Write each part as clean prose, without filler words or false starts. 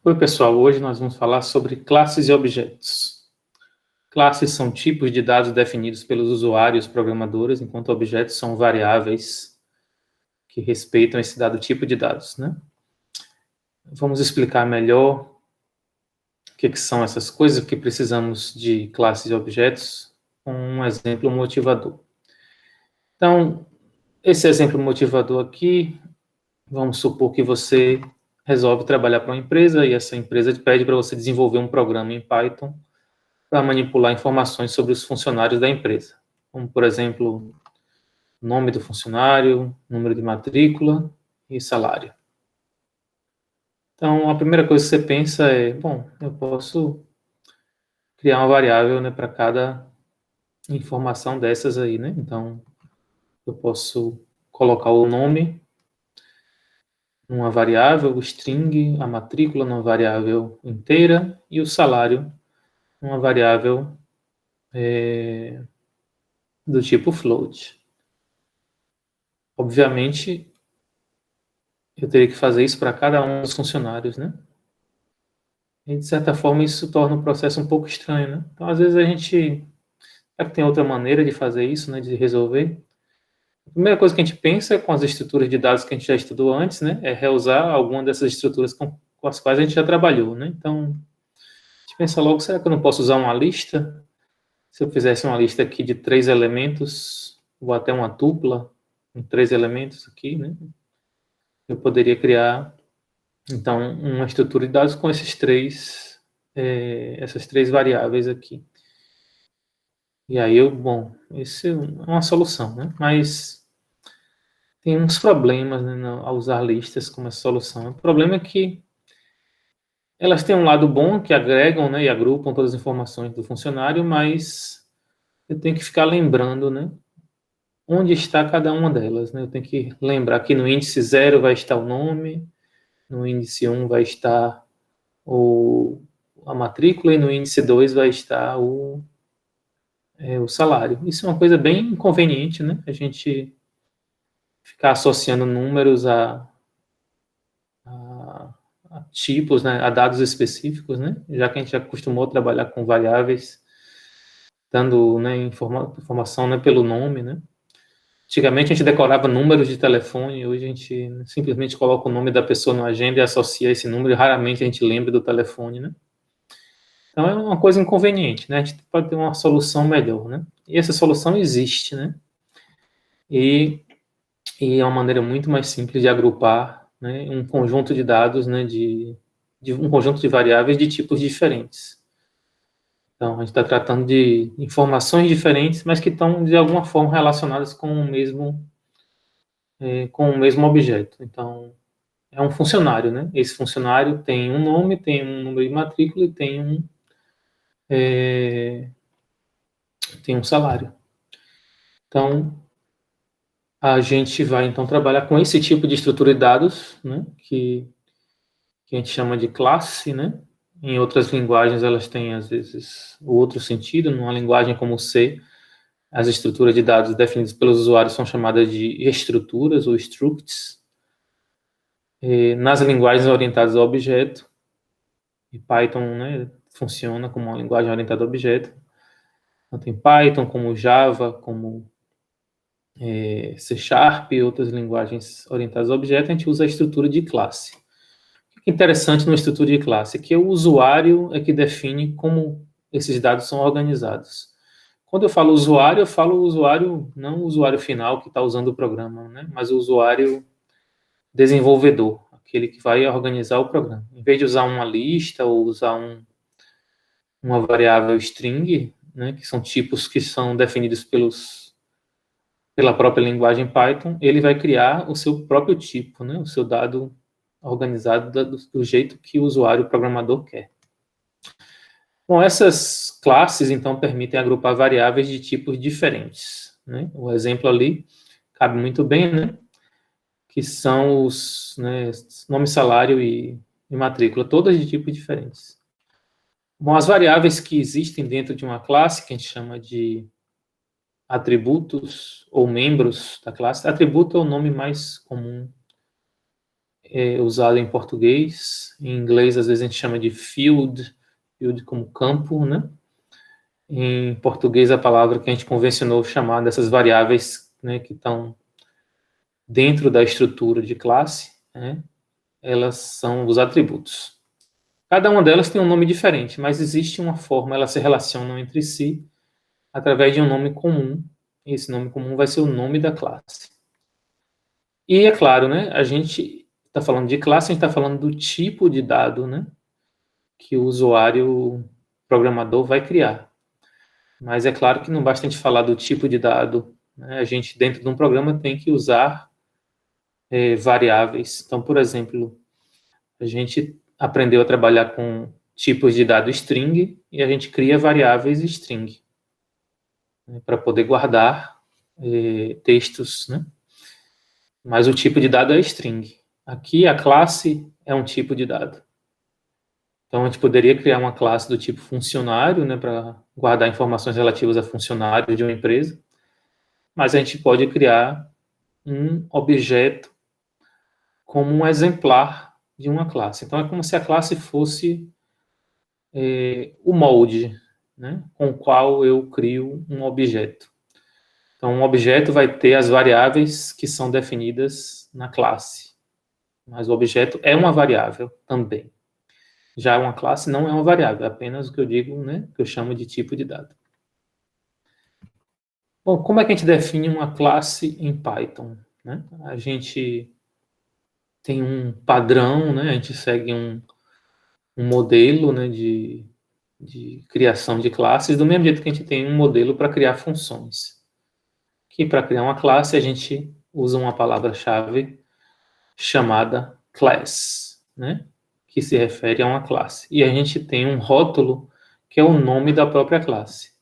Oi, pessoal. Hoje nós vamos falar sobre classes e objetos. Classes são tipos de dados definidos pelos usuários programadores, enquanto objetos são variáveis que respeitam esse dado tipo de dados, né? Vamos explicar melhor o que são essas coisas, que precisamos de classes e objetos, com um exemplo motivador. Então, esse exemplo motivador aqui, vamos supor que você resolve trabalhar para uma empresa e essa empresa pede para você desenvolver um programa em Python para manipular informações sobre os funcionários da empresa, como, por exemplo, nome do funcionário, número de matrícula e salário. Então, a primeira coisa que você pensa é, bom, eu posso criar uma variável, né, para cada informação dessas aí, né? Então, eu posso colocar o nome numa variável, o string, a matrícula numa variável inteira e o salário numa variável do tipo float. Obviamente, eu teria que fazer isso para cada um dos funcionários, né? E, de certa forma, isso torna o processo um pouco estranho, né? Então, às vezes, a gente... Será que tem outra maneira de fazer isso, né? De resolver? A primeira coisa que a gente pensa com as estruturas de dados que a gente já estudou antes, né? É reusar alguma dessas estruturas com as quais a gente já trabalhou, né? Então, a gente pensa logo, será que eu não posso usar uma lista? Se eu fizesse uma lista aqui de 3 elementos, ou até uma tupla, com 3 elementos aqui, né? Eu poderia criar, então, uma estrutura de dados com essas três variáveis aqui. E aí bom, esse é uma solução, né? Mas tem uns problemas, né, ao usar listas como essa solução. O problema é que elas têm um lado bom, que agregam, né, e agrupam todas as informações do funcionário, mas eu tenho que ficar lembrando, né, onde está cada uma delas, né? Eu tenho que lembrar que no índice 0 vai estar o nome, no índice 1 vai estar a matrícula e no índice 2 vai estar o salário. Isso é uma coisa bem inconveniente, né? A gente ficar associando números a tipos, né? A dados específicos, né? Já que a gente já acostumou a trabalhar com variáveis, dando, né, informação, né, pelo nome, né? Antigamente a gente decorava números de telefone, hoje a gente simplesmente coloca o nome da pessoa na agenda e associa esse número, e raramente a gente lembra do telefone, né? Então é uma coisa inconveniente, né? A gente pode ter uma solução melhor, né? E essa solução existe, né? E é uma maneira muito mais simples de agrupar, né, um conjunto de dados, né, de um conjunto de variáveis de tipos diferentes. Então, a gente está tratando de informações diferentes, mas que estão, de alguma forma, relacionadas com o mesmo objeto. Então, é um funcionário, né? Esse funcionário tem um nome, tem um número de matrícula e tem um salário. Então, a gente vai, então, trabalhar com esse tipo de estrutura de dados, né, que a gente chama de classe, né? Em outras linguagens, elas têm, às vezes, outro sentido. Numa linguagem como C, as estruturas de dados definidas pelos usuários são chamadas de estruturas ou structs. Nas linguagens orientadas a objeto, e Python, né, funciona como uma linguagem orientada a objeto. Então, tem Python, como Java, como C Sharp e outras linguagens orientadas a objeto, a gente usa a estrutura de classe. O que é interessante numa estrutura de classe é que o usuário é que define como esses dados são organizados. Quando eu falo usuário, não o usuário final que está usando o programa, né, mas o usuário desenvolvedor, aquele que vai organizar o programa. Em vez de usar uma lista ou usar uma variável string, né, que são tipos que são definidos pela própria linguagem Python, ele vai criar o seu próprio tipo, né, o seu dado organizado do jeito que o usuário programador quer. Bom, essas classes, então, permitem agrupar variáveis de tipos diferentes, né? O exemplo ali cabe muito bem, né? Que são os, né, nome, salário e matrícula, todas de tipos diferentes. Bom, as variáveis que existem dentro de uma classe, que a gente chama de atributos ou membros da classe. Atributo é o nome mais comum é usado em português. Em inglês, às vezes, a gente chama de field como campo, né? Em português, a palavra que a gente convencionou chamar dessas variáveis, né, que estão dentro da estrutura de classe, né, elas são os atributos. Cada uma delas tem um nome diferente, mas existe uma forma, elas se relacionam entre si através de um nome comum. E esse nome comum vai ser o nome da classe. E é claro, né, a gente está falando de classe, a gente está falando do tipo de dado, né, que o usuário programador vai criar. Mas é claro que não basta a gente falar do tipo de dado, né, a gente, dentro de um programa, tem que usar variáveis. Então, por exemplo, a gente aprendeu a trabalhar com tipos de dado string e a gente cria variáveis string, né, para poder guardar textos, né? Mas o tipo de dado é string. Aqui a classe é um tipo de dado. Então a gente poderia criar uma classe do tipo funcionário, né, para guardar informações relativas a funcionários de uma empresa, mas a gente pode criar um objeto como um exemplar de uma classe. Então é como se a classe fosse o molde, né, com o qual eu crio um objeto. Então, um objeto vai ter as variáveis que são definidas na classe, mas o objeto é uma variável também. Já uma classe não é uma variável, é apenas o que eu digo, né, que eu chamo de tipo de dado. Bom, como é que a gente define uma classe em Python, né? A gente tem um padrão, né, a gente segue um modelo, né, de criação de classes, do mesmo jeito que a gente tem um modelo para criar funções. Que para criar uma classe a gente usa uma palavra-chave chamada class, né? Que se refere a uma classe. E a gente tem um rótulo que é o nome da própria classe.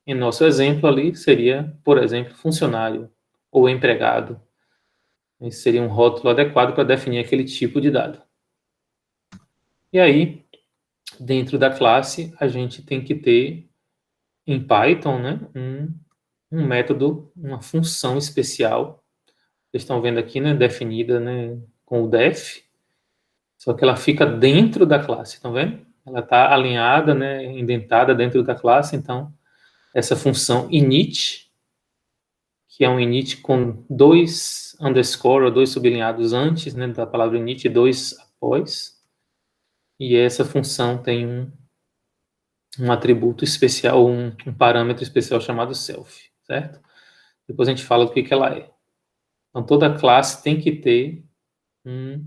Em nosso exemplo ali seria, por exemplo, funcionário ou empregado. Esse seria um rótulo adequado para definir aquele tipo de dado. E aí, dentro da classe, a gente tem que ter em Python, né, um método, uma função especial. Vocês estão vendo aqui, né, definida, né, com o def, só que ela fica dentro da classe, estão vendo? Ela está alinhada, né, indentada dentro da classe, então essa função init, que é um init com dois underscore, ou dois sublinhados antes, né, da palavra init, e dois após, e essa função tem um atributo especial, um parâmetro especial chamado self, certo? Depois a gente fala do que ela é. Então, toda classe tem que ter um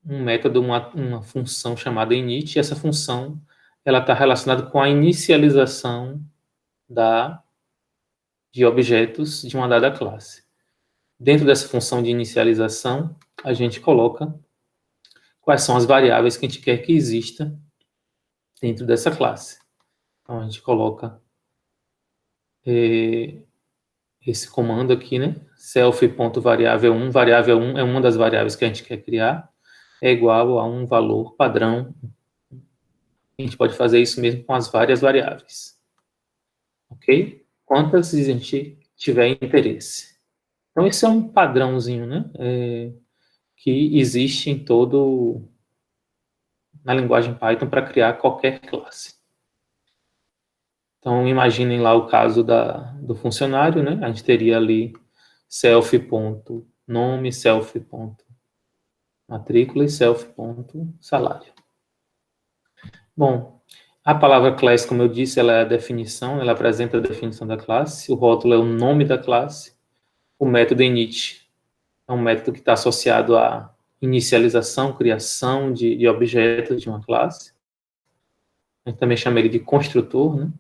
método, uma função chamada init, e essa função ela está relacionada com a inicialização de objetos de uma dada classe. Dentro dessa função de inicialização, a gente coloca quais são as variáveis que a gente quer que exista dentro dessa classe. Então, a gente coloca esse comando aqui, né? Self.variável1, variável 1 é uma das variáveis que a gente quer criar, é igual a um valor padrão. A gente pode fazer isso mesmo com as várias variáveis. Ok? Quantas a gente tiver interesse. Então, esse é um padrãozinho, né? Que existe em na linguagem Python para criar qualquer classe. Então, imaginem lá o caso do funcionário, né? A gente teria ali self.nome, self.matrícula e self.salário. Bom, a palavra class, como eu disse, ela é a definição, ela apresenta a definição da classe, o rótulo é o nome da classe, o método init é um método que está associado à inicialização, criação de objetos de uma classe. A gente também chama ele de construtor, né?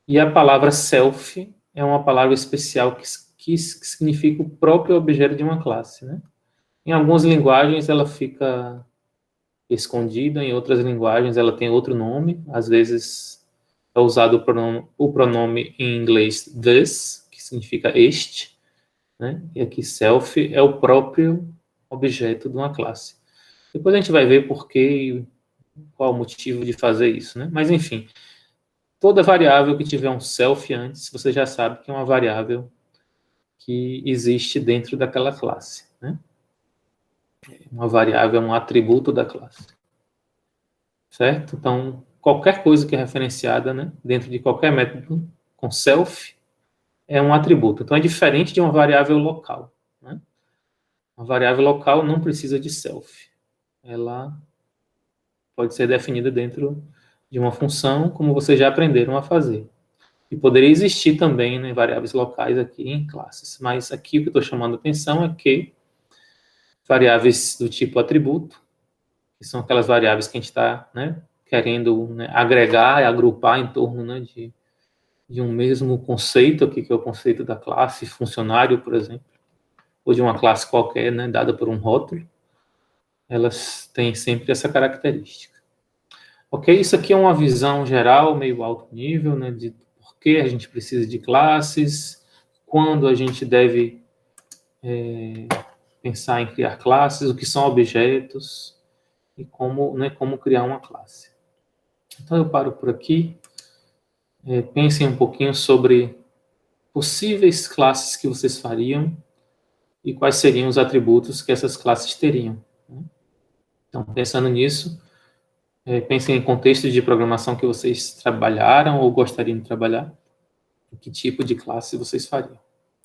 E a palavra self é uma palavra especial que significa o próprio objeto de uma classe, né? Em algumas linguagens ela fica escondida, em outras linguagens ela tem outro nome, às vezes é usado o pronome em inglês this, que significa este, né? E aqui self é o próprio objeto de uma classe. Depois a gente vai ver por que, qual o motivo de fazer isso, né? Mas enfim, toda variável que tiver um self antes, você já sabe que é uma variável que existe dentro daquela classe, né? Uma variável é um atributo da classe. Certo? Então, qualquer coisa que é referenciada, né, dentro de qualquer método com self é um atributo. Então, é diferente de uma variável local. Né? Uma variável local não precisa de self. Ela pode ser definida dentro de uma função, como vocês já aprenderam a fazer. E poderia existir também, né, variáveis locais aqui em classes. Mas aqui o que eu estou chamando a atenção é que variáveis do tipo atributo, que são aquelas variáveis que a gente está, né, querendo, né, agregar e agrupar em torno, né, de um mesmo conceito aqui, que é o conceito da classe funcionário, por exemplo, ou de uma classe qualquer, né, dada por um rótulo, elas têm sempre essa característica. Ok? Isso aqui é uma visão geral, meio alto nível, né, de por que a gente precisa de classes, quando a gente deve pensar em criar classes, o que são objetos e como, né, como criar uma classe. Então eu paro por aqui. Pensem um pouquinho sobre possíveis classes que vocês fariam e quais seriam os atributos que essas classes teriam. Né? Então, pensando nisso, pensem em contextos de programação que vocês trabalharam ou gostariam de trabalhar, que tipo de classe vocês fariam.